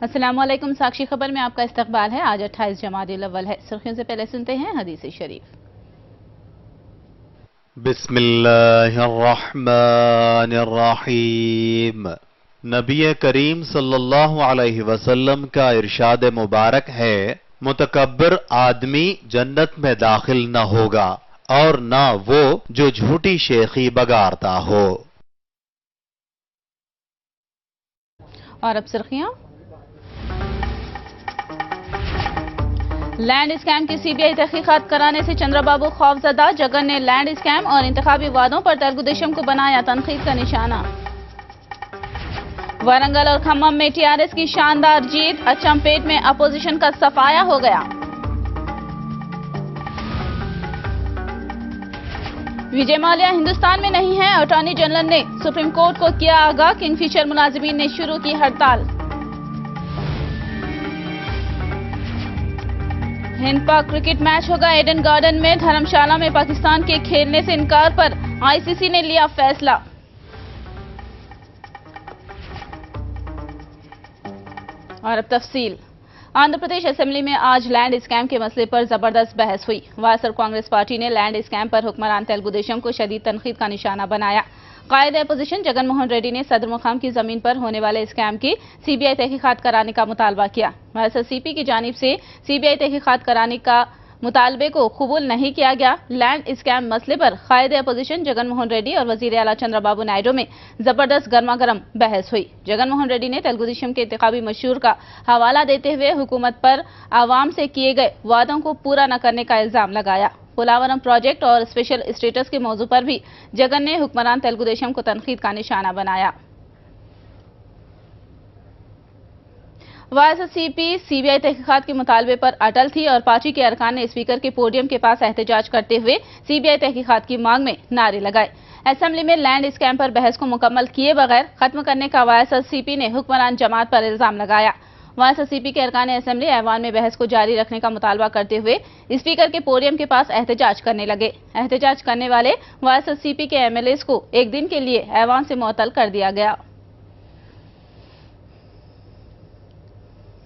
अस्सलामुअलैकुम। साक्षी खबर में आपका इस्तकबाल है। आज 28 जमादिल अव्वल है। सुर्खियों से पहले सुनते हैं हदीस शरीफ। बिस्मिल्लाहिर्रहमानिर्रहीम। नबी करीम सल्लल्लाहु अलैहि वसल्लम का इरशाद मुबारक है, मुतकब्बिर आदमी जन्नत में दाखिल न होगा और न वो जो झूठी शेखी बगारता हो। और अब सुर्खियां। लैंड स्कैम की सीबीआई तहकीकात कराने से चंद्रबाबू खौफजदा। जगन ने लैंड स्कैम और इंतखाबी वादों पर तेलुगुदेशम को बनाया तनकीद का निशाना। वारंगल और खम्मम में टीआरएस की शानदार जीत। अचंपेट में अपोजिशन का सफाया हो गया। विजय माल्या हिंदुस्तान में नहीं है। अटॉर्नी जनरल ने सुप्रीम कोर्ट को किया आगाह। किंगफिशर मुलाजिमीन ने शुरू की हड़ताल। हिंद पाक क्रिकेट मैच होगा एडन गार्डन में। धर्मशाला में पाकिस्तान के खेलने से इनकार पर आईसीसी ने लिया फैसला। और अब तफसील। आंध्र प्रदेश असेंबली में आज लैंड स्कैम के मसले पर जबरदस्त बहस हुई। वायएसआर कांग्रेस पार्टी ने लैंड स्कैम पर हुक्मरान तेलुगुदेशम को शदीद तनकीद का निशाना बनाया। कायद अपोजिशन जगन मोहन रेड्डी ने सदर मुकाम की जमीन पर होने वाले स्कैम की सीबीआई तहकीकात कराने का मुतालबा किया। वाईएसआरसीपी की जानिब से सीबीआई तहकीकात कराने का मुतालबे को कबूल नहीं किया गया। लैंड स्कैम मसले पर कायद अपोजिशन जगन मोहन रेड्डी और वजीर आला चंद्रबाबू नायडू में जबरदस्त गर्मा गर्म बहस हुई। जगन मोहन रेड्डी ने तेलुगुदेशम के इंतखाबी मशहूर का हवाला देते हुए हुकूमत पर आवाम से किए गए वादों को पूरा न करने का इल्जाम लगाया। पोलावरम प्रोजेक्ट और स्पेशल स्टेटस के मौजू पर भी जगन ने हुक्मरान तेलुगुदेशम को तनकीद का निशाना बनाया। वाईएसआरसीपी सीबीआई तहकीकात के मुतालबे पर अटल थी और पार्टी के अरकान ने स्पीकर के पोडियम के पास एहतजाज करते हुए सीबीआई तहकीकात की मांग में नारे लगाए। असेंबली में लैंड स्कैम पर बहस को मुकम्मल किए बगैर खत्म करने का वाईएसआरसीपी ने हुक्मरान जमात पर इल्जाम लगाया। वाईएसआरसीपी के अरकान असेंबली ऐवान में बहस को जारी रखने का मुतालबा करते हुए स्पीकर के पोडियम के पास एहतजाज करने लगे। एहतजाज करने वाले वाईएसआरसीपी के एमएलएस को एक दिन के लिए ऐवान से मुअत्तल कर दिया गया।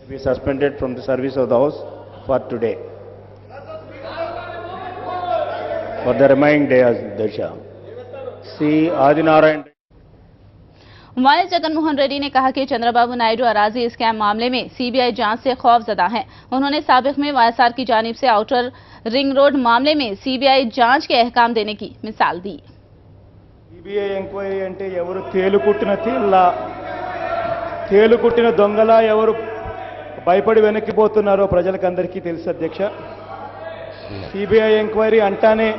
Be suspended from the service of the House for today. For the remaining day, Adhyaksh. C. Adinarayan. YS Jagan Mohan Reddy ने कहा कि चंद्रबाबू नायडू अराजी स्कैम मामले में सीबीआई जांच से खौफजदा हैं। उन्होंने साबिक में वाईएसआर की जानिब से आउटर रिंग रोड मामले में सीबीआई जांच के अहकाम देने की मिसाल दी। सीबीआई ఎంక్వైరీ అంటే ఎవరు తేలుకుట్టిన తీళ్ళ తేలుకుట్టిన దొంగల ఎవరు భయపడి వెనక్కిపోతున్నారో ప్రజలకందరికీ తెలుసు అధ్యక్ష। సిబిఐ ఎంక్వైరీ అంటానే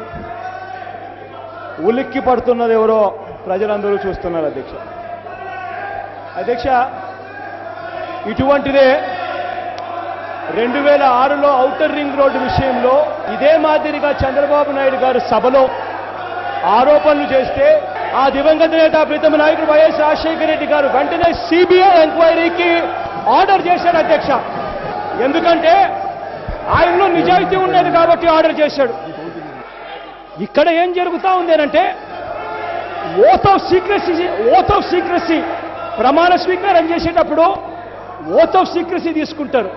ఉలిక్కి పడుతున్నది ఎవరో ప్రజలందరూ చూస్తున్నారు అధ్యక్ష। అధ్యక్ష, ఇటువంటిదే 2006లో ఔటర్ రింగ్ రోడ్డు విషయంలో ఇదే మాదిరిగా చంద్రబాబు నాయుడు గారు సభలో ఆరోపణలు చేస్తే ఆ దివంగత నేత ప్రీతమ నాయకుడు వైఎస్ రాజశేఖర రెడ్డి గారు వెంటనే సిబిఐ ఎంక్వైరీకి ఆర్డర్ చేశాడు అధ్యక్ష। ఎందుకంటే ఆయనలో నిజాయితీ ఉండేది కాబట్టి ఆర్డర్ చేశాడు। ఇక్కడ ఏం జరుగుతా ఉంది అంటే ఓత్ ఆఫ్ సీక్రసీ ప్రమాణ స్వీకారం చేసేటప్పుడు ఓత్ ఆఫ్ సీక్రసీ తీసుకుంటారు।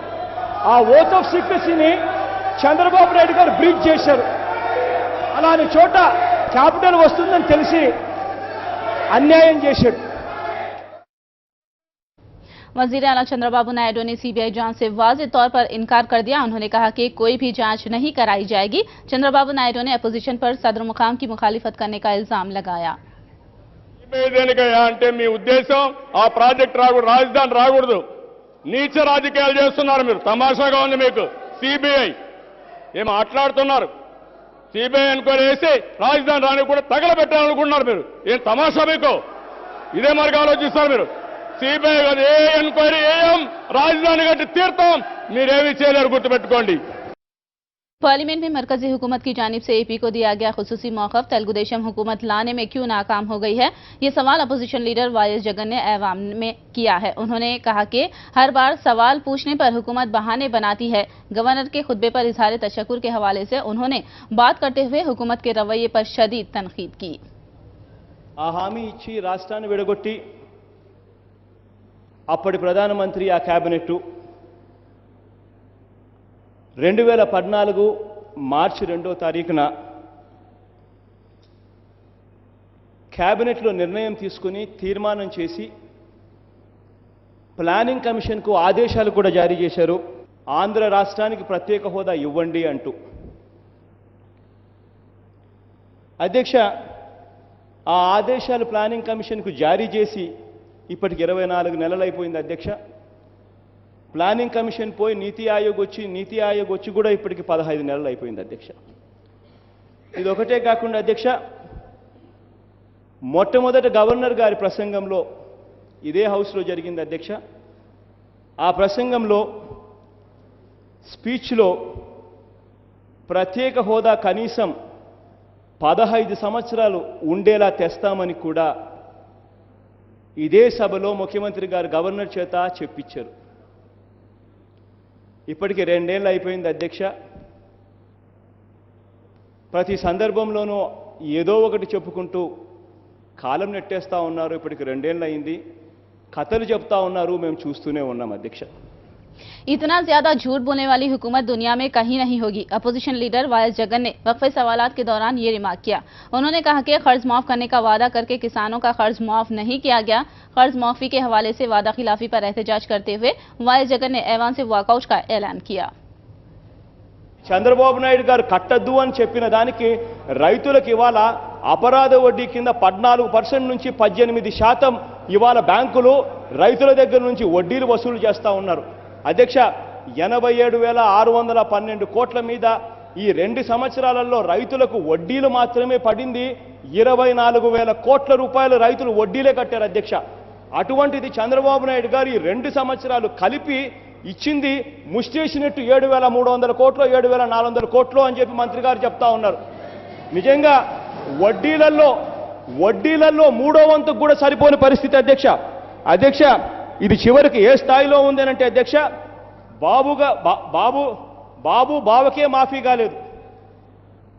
ఆ ఓత్ ఆఫ్ సీక్రసీని చంద్రబాబు నాయుడు గారు బ్రీచ్ చేశారు। అలానే చోట క్యాపిటల్ వస్తుందని తెలిసి అన్యాయం చేశాడు। वजीर आला चंद्रबाबू नायडू ने सीबीआई जांच से वाज़ेह तौर पर इनकार कर दिया। उन्होंने कहा कि कोई भी जांच नहीं कराई जाएगी। चंद्रबाबू नायडू ने अपोजिशन पर सदर मुकाम की मुखालिफत करने का इल्जाम लगाया। అంటే మీ ఉద్దేశం ఆ ప్రాజెక్ట్ రాకూడదు, రాజధాని రాకూడదు, నీచ రాజకీయాలు చేస్తున్నారు మీరు। తమాషాగా ఉంది మీకు। సిబిఐ ఏం మాట్లాడుతున్నారు? సిబిఐ ఎంక్వైరీ చేసి రాజధాని రాని కూడా తగలబెట్టాలనుకుంటున్నారు మీరు। ఏం తమాషా మీకు? ఇదే మార్గం ఆలోచిస్తారు మీరు। సిబిఐ కాదు, ఏ ఎంక్వైరీ ఏం రాజధాని కట్టి తీర్థం మీరేమీ చేయలేరు, గుర్తుపెట్టుకోండి। पार्लियामेंट में मरकजी हुकूमत की जानिब से एपी को दिया गया खुसूसी मौक़िफ़ तेलुगुदेशम हुकूमत लाने में क्यों नाकाम हो गई है, ये सवाल अपोजिशन लीडर वाईएस जगन ने ऐवान में किया है। उन्होंने कहा कि हर बार सवाल पूछने पर हुकूमत बहाने बनाती है। गवर्नर के खुतबे पर इजहार तशक्कुर के हवाले से उन्होंने बात करते हुए हुकूमत के रवैये पर शदीद तनकीद की। ఆ హామీ ఇచ్చి రాష్ట్రాన్ని విడగొట్టి అప్పటి ప్రధానమంత్రి ఆ క్యాబినెట్ 2014 మార్చి 2వ తారీఖున క్యాబినెట్లో నిర్ణయం తీసుకుని తీర్మానం చేసి ప్లానింగ్ కమిషన్కు ఆదేశాలు కూడా జారీ చేశారు. ఆంధ్ర రాష్ట్రానికి ప్రత్యేక హోదా ఇవ్వండి అంటూ. అధ్యక్ష, ఆ ఆదేశాలు ప్లానింగ్ కమిషన్కు జారీ చేసి ఇప్పటికి 24 నెలలు అయిపోయింది అధ్యక్ష. ప్లానింగ్ కమిషన్ పోయి నీతి ఆయోగ్ వచ్చి కూడా ఇప్పటికి 15 నెలలు అయిపోయింది అధ్యక్ష. ఇది ఒకటే కాకుండా అధ్యక్ష, మొట్టమొదట గవర్నర్ గారి ప్రసంగంలో ఇదే హౌస్లో జరిగింది అధ్యక్ష. ఆ ప్రసంగంలో స్పీచ్లో ప్రత్యేక హోదా కనీసం 15 సంవత్సరాలు ఉండేలా తెస్తామని కూడా ఇదే సభలో ముఖ్యమంత్రి గారు గవర్నర్ చేత చెప్పించారు. ఇప్పటికి 2 ఏళ్ళు అయిపోయింది అధ్యక్ష. ప్రతి సందర్భంలోనూ ఏదో ఒకటి చెప్పుకుంటూ కాలం నెట్టేస్తూ ఉన్నారు. ఇప్పటికి 2 ఏళ్ళు అయింది. కథలు చెప్తా ఉన్నారు, మేము చూస్తూనే ఉన్నాం అధ్యక్ష. इतना ज्यादा झूठ बोलने वाली हुकूमत दुनिया में कहीं नहीं होगी। अपोजिशन लीडर वाई जगन ने वक्फे सवालात के दौरान ये रिमार्क किया। उन्होंने कहा कि कर्ज माफ करने का वादा करके किसानों का कर्ज माफ नहीं किया गया। कर्ज माफी के हवाले से वादा खिलाफी पर एहतजाज करते हुए वाई जगन ने ऐवान से वॉकआउट का ऐलान किया। చంద్రబాబు నాయుడు గారు కట్టద్దు అని చెప్పిన దానికి రైతులకు ఇవాళ అపరాధ వడ్డీ కింద 14% నుంచి 18% ఇవాళ బ్యాంకులు రైతుల దగ్గర నుంచి వడ్డీలు వసూలు చేస్తూ ఉన్నారు. అధ్యక్ష, 87,612 కోట్ల మీద ఈ 2 సంవత్సరాలలో రైతులకు వడ్డీలు మాత్రమే పడింది 24,000 కోట్ల రూపాయలు రైతులు వడ్డీలే కట్టారు అధ్యక్ష. అటువంటిది చంద్రబాబు నాయుడు గారు ఈ 2 సంవత్సరాలు కలిపి ఇచ్చింది ముష్టేసినట్టు 7,300 కోట్లు 7,400 కోట్లు అని చెప్పి మంత్రి గారు చెప్తా ఉన్నారు. నిజంగా వడ్డీలలో 3వ వంతుకు కూడా సరిపోని పరిస్థితి అధ్యక్ష. అధ్యక్ష, ఇది చివరికి ఏ స్థాయిలో ఉందనంటే అధ్యక్ష, బావకే మాఫీ కాలేదు.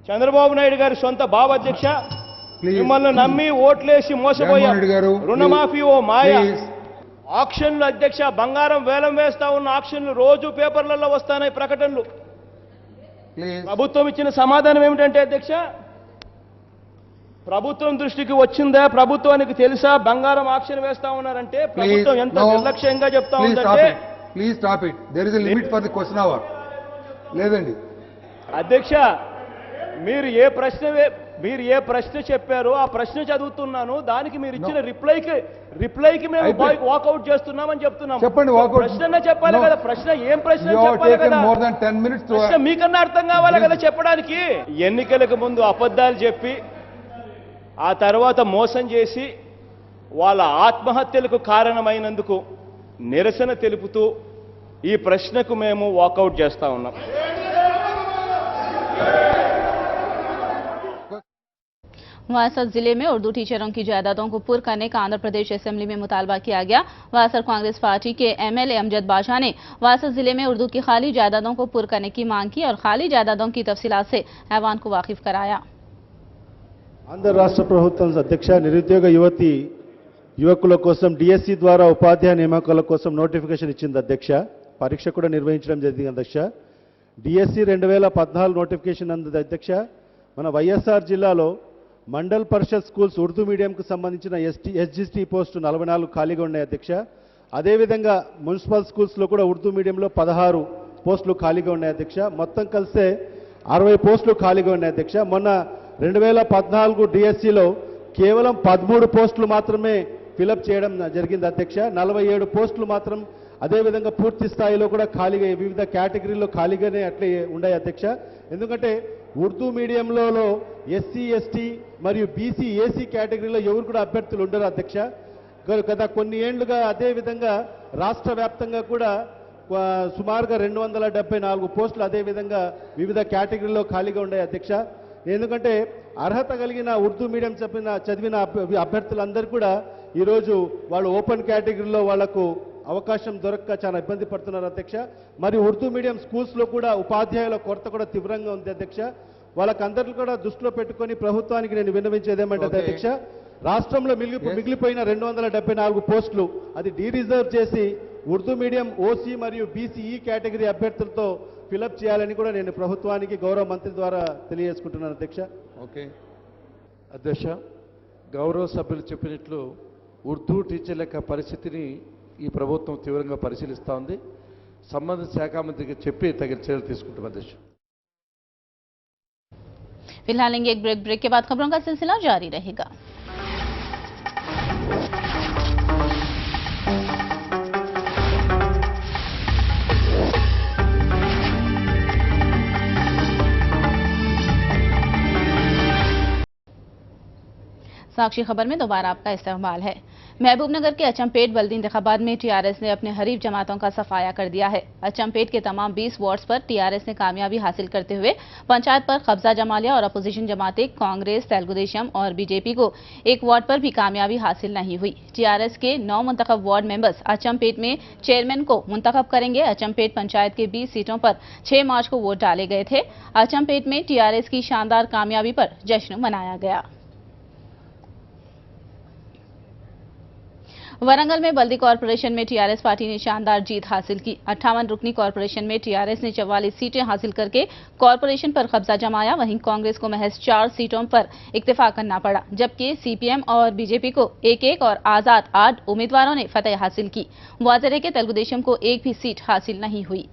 చంద్రబాబు నాయుడు గారి సొంత బావ అధ్యక్ష, మిమ్మల్ని నమ్మి ఓట్లేసి మోసపోయారు. రుణమాఫీ ఓ మాయ. ఆక్షన్లు అధ్యక్ష, బంగారం వేలం వేస్తా ఉన్న ఆక్షన్లు రోజు పేపర్లలో వస్తాయి ప్రకటనలు. ప్రభుత్వం ఇచ్చిన సమాధానం ఏమిటంటే అధ్యక్ష, ప్రభుత్వం దృష్టికి వచ్చిందా, ప్రభుత్వానికి తెలుసా బంగారం ఆక్షన్ వేస్తా ఉన్నారంటే ప్రభుత్వం ఎంత నిర్లక్ష్యంగా చెప్తా ఉందంటే. Please stop it. There is a limit for the question hour. లేదండి అధ్యక్ష, మీరు ఏ ప్రశ్న చెప్పారో ఆ ప్రశ్న చదువుతున్నాను. దానికి మీరు ఇచ్చిన రిప్లైకి మేము వాకౌట్ చేస్తున్నామని చెప్తున్నాం. చెప్పండి. ప్రశ్న చెప్పాలి కదా. ప్రశ్న ఏం ప్రశ్న చెప్పాలి కదా. మోర్ దాన్ 10 minutes ప్రశ్న మీకన్నా అర్థం కావాలి కదా చెప్పడానికి. ఎన్నికలకు ముందు అబద్ధాలు చెప్పి ఆ తర్వాత మోసం చేసి వాళ్ళ ఆత్మహత్యలకు కారణమైనందుకు నిరసన తెలుపుతూ ఈ ప్రశ్నకు మేము వాకౌట్ చేస్తా ఉన్నాం. वासर जिले में उर्दू टीचरों की जायदादों को पुर करने का आंध्र प्रदेश असेंबली में मुतालबा किया गया। वासर कांग्रेस पार्टी के एमएलए अमजद बादशाह ने वासर जिले में उर्दू की खाली जायदादों को पुर करने की मांग की और खाली जायदादों की तफसीलात से ऐवान को वाकिफ कराया। ఆంధ్ర రాష్ట్ర ప్రభుత్వం అధ్యక్ష, నిరుద్యోగ యువకుల కోసం డిఎస్సి ద్వారా ఉపాధ్యాయ నియామకాల కోసం నోటిఫికేషన్ ఇచ్చింది అధ్యక్ష. పరీక్ష కూడా నిర్వహించడం జరిగింది అధ్యక్ష. డిఎస్సి 2014 నోటిఫికేషన్ అంది అధ్యక్ష. మన వైఎస్ఆర్ జిల్లాలో మండల్ పరిషత్ స్కూల్స్ ఉర్దూ మీడియంకు సంబంధించిన ఎస్జిటి పోస్టు 44 ఖాళీగా ఉన్నాయి అధ్యక్ష. అదేవిధంగా మున్సిపల్ స్కూల్స్లో కూడా ఉర్దూ మీడియంలో 16 పోస్టులు ఖాళీగా ఉన్నాయి అధ్యక్ష. మొత్తం కలిసే 60 పోస్టులు ఖాళీగా ఉన్నాయి అధ్యక్ష. మొన్న 2014 డిఎస్సిలో కేవలం 13 పోస్టులు మాత్రమే ఫిలప్ చేయడం జరిగింది అధ్యక్ష. 47 పోస్టులు మాత్రం అదేవిధంగా పూర్తి స్థాయిలో కూడా ఖాళీగా వివిధ కేటగిరీల్లో ఖాళీగానే అట్లే ఉన్నాయి అధ్యక్ష. ఎందుకంటే ఉర్దూ మీడియంలో ఎస్సీ ఎస్టీ మరియు బీసీ ఏసీ కేటగిరీలో ఎవరు కూడా అభ్యర్థులు ఉండరు అధ్యక్ష. గత కొన్ని ఏళ్లుగా అదేవిధంగా రాష్ట్ర వ్యాప్తంగా కూడా సుమారుగా 274 పోస్టులు అదేవిధంగా వివిధ కేటగిరీలో ఖాళీగా ఉన్నాయి అధ్యక్ష. ఎందుకంటే అర్హత కలిగిన ఉర్దూ మీడియం చదివిన అభ్యర్థులందరూ కూడా ఈరోజు వాళ్ళు ఓపెన్ కేటగిరీలో వాళ్లకు అవకాశం దొరక్క చాలా ఇబ్బంది పడుతున్నారు అధ్యక్ష. మరి ఉర్దూ మీడియం స్కూల్స్లో కూడా ఉపాధ్యాయుల కొరత కూడా తీవ్రంగా ఉంది అధ్యక్ష. వాళ్ళకందరినీ కూడా దృష్టిలో పెట్టుకొని ప్రభుత్వానికి నేను విన్నవించేది ఏమంటే అధ్యక్ష, రాష్ట్రంలో మిగిలిపోయిన 274 పోస్టులు అది రిజర్వ్ చేసి ఉర్దూ మీడియం ఓసీ మరియు బీసీఈ కేటగిరీ అభ్యర్థులతో ఫిలప్ చేయాలని కూడా నేను ప్రభుత్వానికి గౌరవ మంత్రి ద్వారా తెలియజేసుకుంటున్నాను అధ్యక్ష. ఓకే. అధ్యక్ష, గౌరవ సభ్యులు చెప్పినట్లు ఉర్దూ టీచర్ల యొక్క పరిస్థితిని ఈ ప్రభుత్వం తీవ్రంగా పరిశీలిస్తూ ఉంది. సంబంధిత శాఖ మంత్రికి చెప్పి తగిన చర్యలు తీసుకుంటాం అధ్యక్ష. फिलहाल लेंगे एक ब्रेक के बाद खबरों का सिलसिला जारी रहेगा। साक्षी खबर में दोबारा आपका इस्तकबाल है। महबूबनगर के अचमपेट बल्दी इंतखाबात में टीआरएस ने अपने हरीफ जमातों का सफाया कर दिया है। अचमपेट के तमाम 20 वार्ड्स पर टीआरएस ने कामयाबी हासिल करते हुए पंचायत पर कब्जा जमा लिया और अपोजिशन जमातें कांग्रेस, तेलुगुदेशम और बीजेपी को एक वार्ड पर भी कामयाबी हासिल नहीं हुई। टीआरएस के 9 मुंतखब वार्ड मेंबर्स अचमपेट में चेयरमैन को मुंतखब करेंगे। अचमपेट पंचायत के 20 सीटों पर 6 मार्च को वोट डाले गए थे। अचमपेट में टीआरएस की शानदार कामयाबी पर जश्न मनाया गया। वरंगल में बल्दी कॉरपोरेशन में टीआरएस पार्टी ने शानदार जीत हासिल की। 58 रुकनी कॉरपोरेशन में टीआरएस ने 44 सीटें हासिल करके कॉरपोरेशन पर कब्जा जमाया। वहीं कांग्रेस को महज 4 सीटों पर इक्तिफा करना पड़ा, जबकि सीपीएम और बीजेपी को 1-1 और आजाद 8 उम्मीदवारों ने फतेह हासिल की। वाज़ेह है कि तेलुगुदेशम को एक भी सीट हासिल नहीं हुई।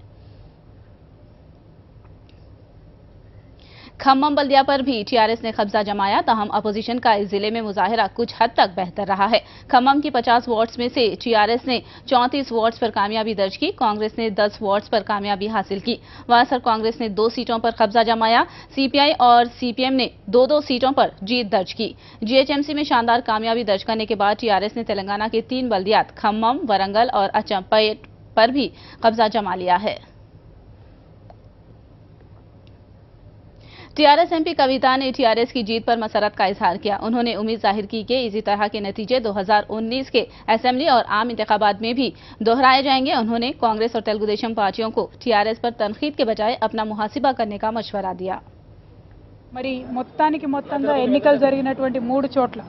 खम्मम बल्दिया पर भी टीआरएस ने कब्जा जमाया, ताहम अपोजिशन का इस जिले में मुजाहिरा कुछ हद तक बेहतर रहा है। खम्मम की 50 वार्ड्स में से टीआरएस ने 34 वार्ड्स पर कामयाबी दर्ज की। कांग्रेस ने 10 वार्ड्स पर कामयाबी हासिल की। वासर कांग्रेस ने 2 सीटों पर कब्जा जमाया। सीपीआई और सीपीएम ने 2-2 सीटों पर जीत दर्ज की। जीएचएमसी में शानदार कामयाबी दर्ज करने के बाद टीआरएस ने तेलंगाना के 3 बल्दियात खम्मम, वरंगल और अचमपेट पर भी कब्जा जमा लिया है। टीआरएस एमपी कविता ने टीआरएस की जीत पर मसरत का इजहार किया। उन्होंने उम्मीद जाहिर की कि इसी तरह के नतीजे 2019 के असेंबली और आम इंतखाबात में भी दोहराए जाएंगे। उन्होंने कांग्रेस और तेलुगुदेशम पार्टियों को टीआरएस पर तनखीद के बजाय अपना मुहासिबा करने का मशवरा दिया। మరి మొత్తానికి మొత్తంగా ఎన్నికలు జరిగినటువంటి 3 చోట్ల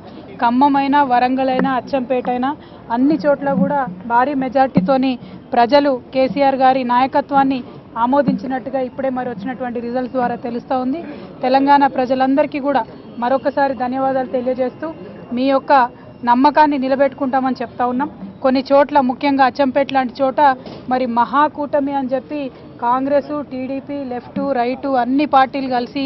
ఖమ్మమైనా, వరంగల్ అయినా, అచ్చంపేట అయినా అన్ని చోట్ల కూడా భారీ మెజార్టీతోని ప్రజలు కేసీఆర్ గారి నాయకత్వాన్ని ఆమోదించినట్టుగా ఇప్పుడే మరి వచ్చినటువంటి రిజల్ట్స్ ద్వారా తెలుస్తూ ఉంది. తెలంగాణ ప్రజలందరికీ కూడా మరొకసారి ధన్యవాదాలు తెలియజేస్తూ మీ యొక్క నమ్మకాన్ని నిలబెట్టుకుంటామని చెప్తా ఉన్నాం. కొన్ని చోట్ల ముఖ్యంగా అచ్చంపేట లాంటి చోట మరి మహాకూటమి అని చెప్పి కాంగ్రెస్, టీడీపీ, లెఫ్ట్, రైట్ అన్ని పార్టీలు కలిసి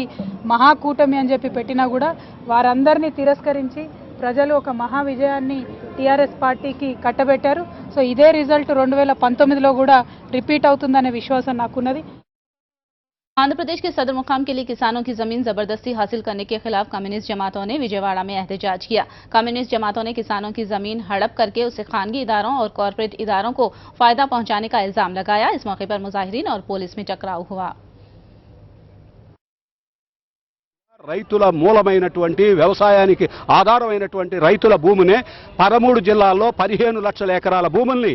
మహాకూటమి అని చెప్పి పెట్టినా కూడా వారందరినీ తిరస్కరించి ప్రజలు ఒక మహా విజయాన్ని టీఆర్ఎస్ పార్టీకి కట్టబెట్టారు. సో ఇదే రిజల్ట్ 2019లో కూడా రిపీట్ అవుతుందనే విశ్వాసం నాకున్నది. आंध्र प्रदेश के सदर मुकाम के लिए किसानों की जमीन जबरदस्ती हासिल करने के खिलाफ कम्युनिस्ट जमातों ने विजयवाड़ा में एहतजाज किया। कम्युनिस्ट जमातों ने किसानों की जमीन हड़प करके उसे खानगी इदारों और कॉरपोरेट इदारों को फायदा पहुंचाने का इल्जाम लगाया। इस मौके पर मुजाहिरीन और पुलिस में टकराव हुआ। రైతుల మూలమైనటువంటి వ్యవసాయానికి ఆధారమైనటువంటి రైతుల భూమిని 13 జిల్లాల్లో 15 లక్షల ఎకరాల భూముల్ని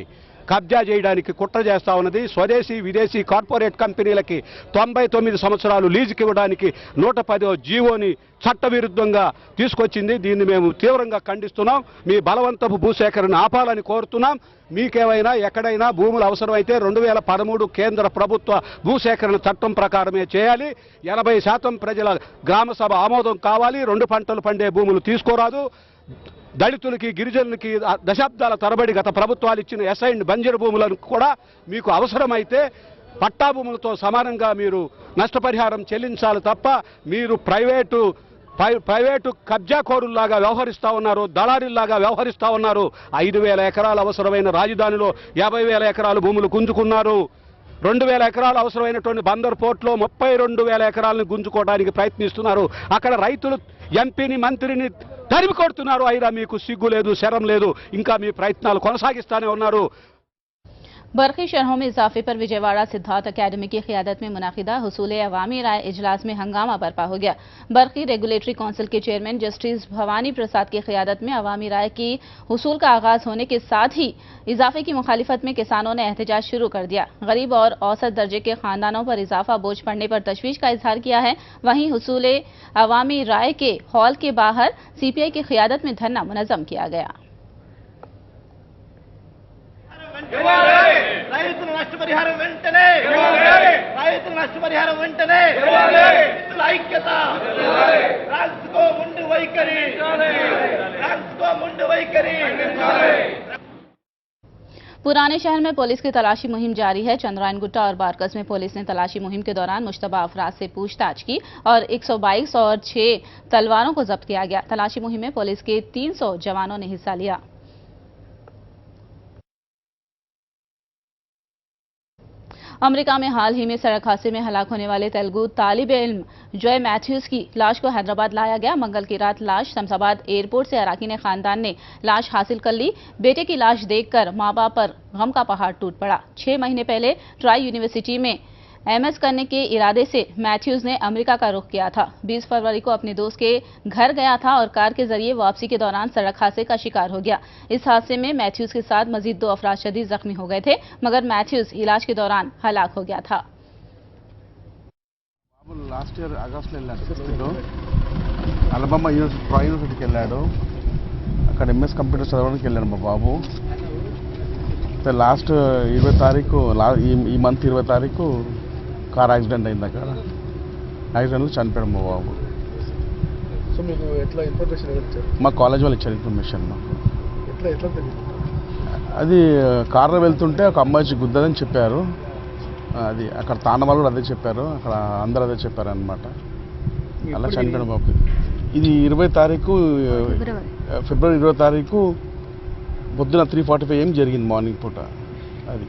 కబ్జా చేయడానికి కుట్ర చేస్తా ఉన్నది. స్వదేశీ విదేశీ కార్పొరేట్ కంపెనీలకి 99 సంవత్సరాలు లీజుకి ఇవ్వడానికి 110వ జీవోని చట్టవిరుద్ధంగా తీసుకొచ్చింది. దీన్ని మేము తీవ్రంగా ఖండిస్తున్నాం. మీ బలవంతపు భూసేకరణ ఆపాలని కోరుతున్నాం. మీకేమైనా ఎక్కడైనా భూములు అవసరమైతే 2013 కేంద్ర ప్రభుత్వ భూసేకరణ చట్టం ప్రకారమే చేయాలి. 80% ప్రజల గ్రామ సభ ఆమోదం కావాలి. 2 పంటలు పండే భూములు తీసుకోరాదు. దళితులకి, గిరిజనులకి దశాబ్దాల తరబడి గత ప్రభుత్వాలు ఇచ్చిన అసైన్డ్ బంజరు భూములను కూడా మీకు అవసరమైతే పట్టా భూములతో సమానంగా మీరు నష్టపరిహారం చెల్లించాలి తప్ప మీరు ప్రైవేటు కబ్జాకోరుల్లాగా వ్యవహరిస్తూ ఉన్నారు, దళారీల్లాగా వ్యవహరిస్తూ ఉన్నారు. 5,000 ఎకరాలు అవసరమైన రాజధానిలో 50,000 ఎకరాలు భూములు గుంజుకున్నారు. 2,000 ఎకరాలు అవసరమైనటువంటి బందర్ పోర్ట్లో 32,000 ఎకరాలను గుంజుకోవడానికి ప్రయత్నిస్తున్నారు. అక్కడ రైతులు ఎంపీని, మంత్రిని తరిమి కొడుతున్నారు. అయినా మీకు సిగ్గు లేదు, శరం లేదు. ఇంకా మీ ప్రయత్నాలు కొనసాగిస్తానే ఉన్నారు. बरकी शरहों में इजाफे पर विजयवाड़ा सिद्धार्थ अकेडमी की क़ियादत में मुनाकिदा हुसूल अवामी राय इजलास में हंगामा बरपा हो गया। बरकी रेगुलेटरी काउंसिल के चेयरमैन जस्टिस भवानी प्रसाद की क़ियादत में अवामी राय की हुसूल का आगाज होने के साथ ही इजाफे की मुखालिफत में किसानों ने एहतजाज शुरू कर दिया। गरीब और औसत दर्जे के खानदानों पर इजाफा बोझ पड़ने पर तशवीश का इजहार किया है। वहीं हुसूल अवामी राय के हॉल के बाहर सीपीआई की क़ियादत में धरना मुनज़्ज़म किया गया। రైతుల నష్టపరిహారం వెంటనే రైతుల నష్టపరిహారం వెంటనే ఐక్యత రాష్ట్రకో ముందు వైఖరి రాష్ట్రకో ముందు వైఖరి। पुराने शहर में पुलिस की तलाशी मुहिम जारी है। चंद्रायन गुट्टा और बारकस में पुलिस ने तलाशी मुहिम के दौरान मुश्तबा अफराद से पूछताछ की और 122 और 6 तलवारों को जब्त किया गया। तलाशी मुहिम में पुलिस के 300 जवानों ने हिस्सा लिया। अमेरिका में हाल ही में सड़क हादसे में हलाक होने वाले तेलुगु तालिब इल्म जॉय मैथ्यूज की लाश को हैदराबाद लाया गया। मंगल की रात लाश शमशाबाद एयरपोर्ट से अराकीन खानदान ने लाश हासिल कर ली। बेटे की लाश देखकर मां बाप पर गम का पहाड़ टूट पड़ा। 6 महीने पहले ट्राई यूनिवर्सिटी में एमएस करने के इरादे से मैथ्यूज ने अमेरिका का रुख किया था। 20 फरवरी को अपने दोस्त के घर गया था और कार के जरिए वापसी के दौरान सड़क हादसे का शिकार हो गया। इस हादसे में मैथ्यूज के साथ मजीद 2 अफराद शदीद जख्मी हो गए थे, मगर मैथ्यूज इलाज के दौरान हलाक हो गया था। లాస్ట్ ఇయర్ ఆగస్టులో వెళ్ళాడు 6th అలబామా యూనివర్సిటీకి వెళ్ళాడు. అక్కడ ఎంఎస్ కంప్యూటర్ చదవడానికి వెళ్ళాడు మా బాబు. లాస్ట్ 20 తారీఖు ఈ మంత్ 20 తారీఖు కార్ యాక్సిడెంట్ అయింది. అక్కడ యాక్సిడెంట్లో చనిపోయాడు మా బాబు. సో మీకు ఎట్లా ఇన్ఫర్మేషన్ ఇచ్చారు? మా కాలేజ్ వాళ్ళు ఇచ్చారు ఇన్ఫర్మేషన్. ఎట్లా తెలియదు? అది కార్లో వెళ్తుంటే ఒక అమ్మాయి గుద్దదని చెప్పారు. అది అక్కడ తాండవాళ్ళు కూడా అదే చెప్పారు, అక్కడ అందరూ అదే చెప్పారు అనమాట. అలా చనిపోయాడు బాబు. ఇది 20 తారీఖు ఫిబ్రవరి 20 తారీఖు పొద్దున 3:45 AM జరిగింది మార్నింగ్ పూట. అది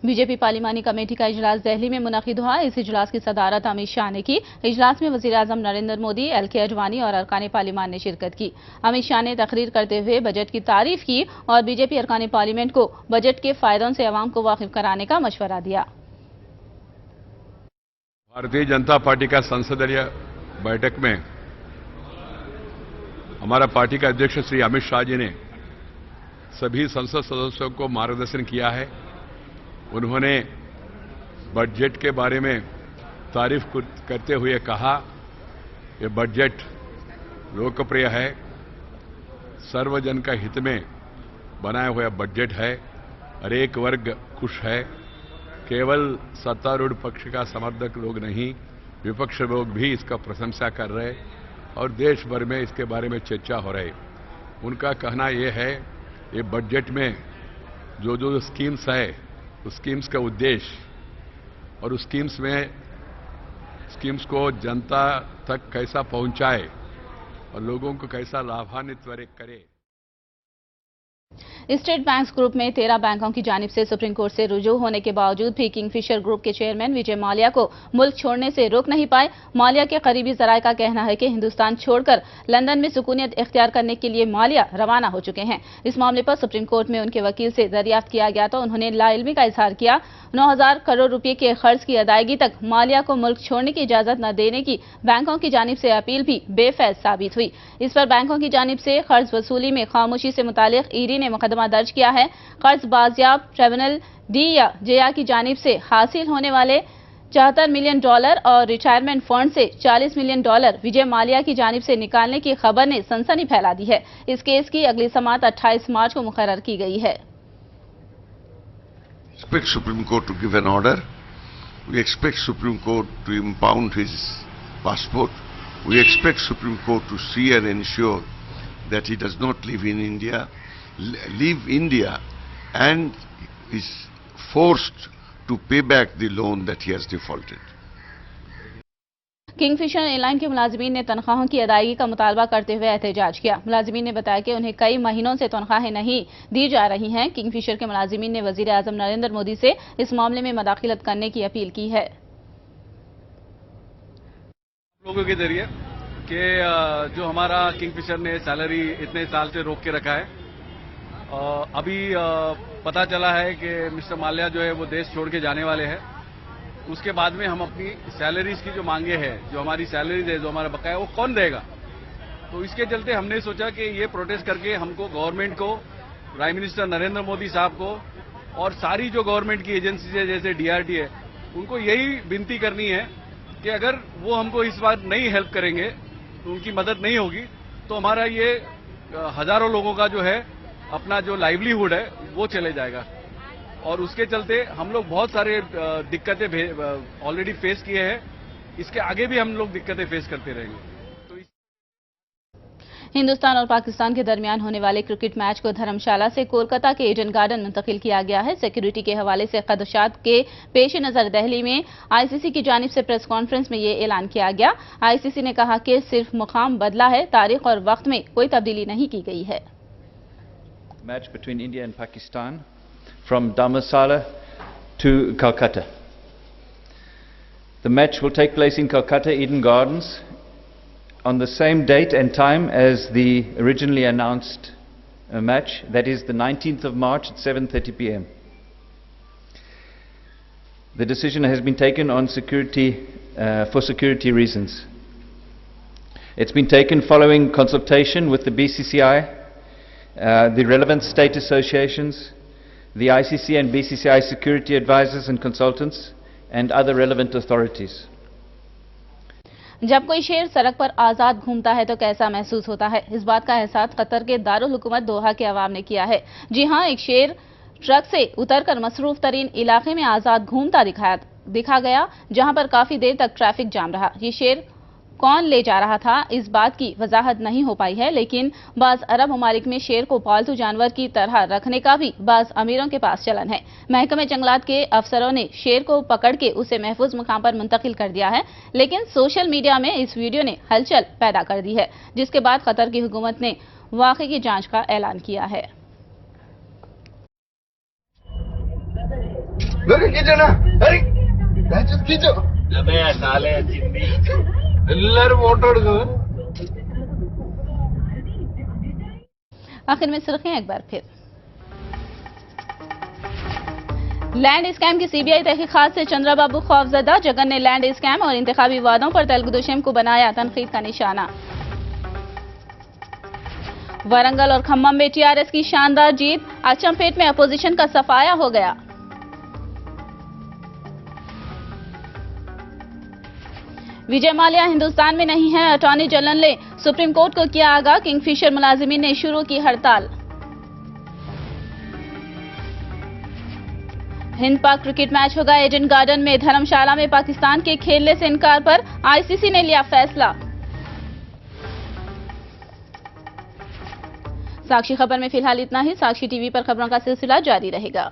बीजेपी पार्लिमानी कमेटी का इजलास दिल्ली में मुनक़िद हुआ। इस इजलास की सदारत अमित शाह ने की। इजलास में वज़ीर आज़म नरेंद्र मोदी, LK अडवाणी और अरकान पार्लिमान ने शिरकत की। अमित शाह ने तकरीर करते हुए बजट की तारीफ की और बीजेपी अरकान पार्लियामेंट को बजट के फायदों से अवाम को वाकिफ कराने का मशवरा दिया। भारतीय जनता पार्टी का संसदीय बैठक में हमारा पार्टी का अध्यक्ष श्री अमित शाह जी ने सभी संसद सदस्यों को मार्गदर्शन किया है। उन्होंने बजट के बारे में तारीफ करते हुए कहा, ये बजट लोकप्रिय है, सर्वजन का हित में बनाया हुआ बजट है, हर एक वर्ग खुश है। केवल सत्तारूढ़ पक्ष का समर्थक लोग नहीं, विपक्ष लोग भी इसका प्रशंसा कर रहे और देश भर में इसके बारे में चर्चा हो रही। उनका कहना यह है, ये बजट में जो स्कीम्स है उस स्कीम्स का उद्देश्य और उस स्कीम्स को जनता तक कैसा पहुंचाए और लोगों को कैसा लाभान्वित करे। स्टेट बैंक्स ग्रुप में 13 बैंकों की जानिब से सुप्रीम कोर्ट से रुजू होने के बावजूद भी किंगफिशर ग्रुप के चेयरमैन विजय माल्या को मुल्क छोड़ने से रोक नहीं पाए। माल्या के करीबी जराये का कहना है कि हिंदुस्तान छोड़कर लंदन में सुकूनियत इख्तियार करने के लिए माल्या रवाना हो चुके हैं। इस मामले पर सुप्रीम कोर्ट में उनके वकील से दरियाफ्त किया गया तो उन्होंने लाइल्मी का इजहार किया। 9,000 करोड़ रुपए के खर्च की अदायगी तक माल्या को मुल्क छोड़ने की इजाजत न देने की बैंकों की जानिब से अपील भी बेफैज साबित हुई। इस पर बैंकों की जानिब से कर्ज वसूली में खामोशी से मुतालिक ईडी ने मुकदमा दर्ज किया है। कर्ज बाजियाब ट्रिब्यूनल डी या जेया की जानिब से हासिल होने वाले $74 मिलियन और रिटायरमेंट फंड से $40 मिलियन विजय माल्या की जानिब से निकालने की खबर ने सनसनी फैला दी है। इस केस की अगली समाअत 28 मार्च को मुकर्रर की गई है। Expect Supreme Court to give an order. We expect Supreme Court to impound his passport. We expect Supreme Court to see and ensure that he does not live in India, leave India, and is forced to pay back the loan that he has defaulted. Kingfisher airline के मुलाजिमीन ने तनख्वाहों की अदायगी का मुतालबा करते हुए एहतजाज किया। मुलाजिमीन ने बताया कि उन्हें कई महीनों से तनख्वाहें नहीं दी जा रही हैं। किंगफिशर के मुलाजिमीन ने वजीर आज़म नरेंद्र मोदी से इस मामले में मदाखिलत करने की अपील की है। लोगों के जरिए कि जो हमारा किंगफिशर ने सैलरी इतने साल से रोक के रखा है अभी पता चला है कि मिस्टर माल्या जो है वो देश छोड़ के जाने वाले हैं। उसके बाद में हम अपनी सैलरीज की जो मांगे हैं, जो हमारी सैलरीज है, जो हमारा बकाया, वो कौन देगा। तो इसके चलते हमने सोचा कि ये प्रोटेस्ट करके हमको गवर्नमेंट को, प्राइम मिनिस्टर नरेंद्र मोदी साहब को और सारी जो गवर्नमेंट की एजेंसीज है जैसे डीआरटी है, उनको यही विनती करनी है कि अगर वो हमको इस बार नहीं हेल्प करेंगे, तो उनकी मदद नहीं होगी, तो हमारा ये हजारों लोगों का जो है अपना जो लाइवलीहुड है वो चले जाएगा। और उसके चलते हम लोग बहुत सारे दिक्कतें ऑलरेडी फेस किए हैं, इसके आगे भी हम लोग दिक्कतें फेस करते रहेंगे। हिंदुस्तान और पाकिस्तान के दरमियान होने वाले क्रिकेट मैच को धर्मशाला से कोलकाता के ईडन गार्डन मुंतकिल किया गया है। सिक्योरिटी के हवाले से खदशात के पेश नजर दिल्ली में आईसीसी की जानिब से प्रेस कॉन्फ्रेंस में ये ऐलान किया गया। आईसीसी ने कहा कि सिर्फ मुकाम बदला है, तारीख और वक्त में कोई तब्दीली नहीं की गई है। Match between India and Pakistan from Dharamshala to Calcutta. The match will take place in Calcutta Eden Gardens on the same date and time as the originally announced match, that is the 19th of March at 7:30 p.m. The decision has been taken on security, for security reasons. It's been taken following consultation with the BCCI, the relevant state associations, the ICC and BCCI security advisors and consultants, and other relevant authorities. जब कोई शेर सड़क पर आजाद घूमता है तो कैसा महसूस होता है, इस बात का एहसास कतर के दारुल हुकूमत दोहा के अवाम ने किया है। जी हां, एक शेर ट्रक से उतरकर मसरूफ तरीन इलाके में आजाद घूमता दिखा गया, जहां पर काफी देर तक ट्रैफिक जाम रहा। ये शेर कौन ले जा रहा था, इस बात की वजाहत नहीं हो पाई है, लेकिन बाज अरब ममालिक में शेर को पालतू जानवर की तरह रखने का भी बाज अमीरों के पास चलन है। महकमे जंगलात के अफसरों ने शेर को पकड़ के उसे महफूज मुकाम पर मुंतकिल कर दिया है, लेकिन सोशल मीडिया में इस वीडियो ने हलचल पैदा कर दी है, जिसके बाद कतर की हुकूमत ने वाक़े की जांच का ऐलान किया है। आखिर में सुर्खियां एक बार फिर। लैंड स्कैम की सीबीआई तहकीकात से चंद्राबाबू खौफजदा, जगन ने लैंड स्कैम और इंतखाबी वादों पर तेलुगुदेशम को बनाया तनकीद का निशाना। वरंगल और खम्मम में टीआरएस की शानदार जीत, अचमपेट में अपोजिशन का सफाया हो गया। विजय माल्या हिंदुस्तान में नहीं है, अटॉर्नी जनरल ने सुप्रीम कोर्ट को किया आगाह, किंगफिशर मुलाजिमीन ने शुरू की हड़ताल। हिंद पाक क्रिकेट मैच होगा ईडन गार्डन में, धर्मशाला में पाकिस्तान के खेलने से इनकार पर आईसीसी ने लिया फैसला। साक्षी खबर में फिलहाल इतना ही। साक्षी टीवी पर खबरों का सिलसिला जारी रहेगा।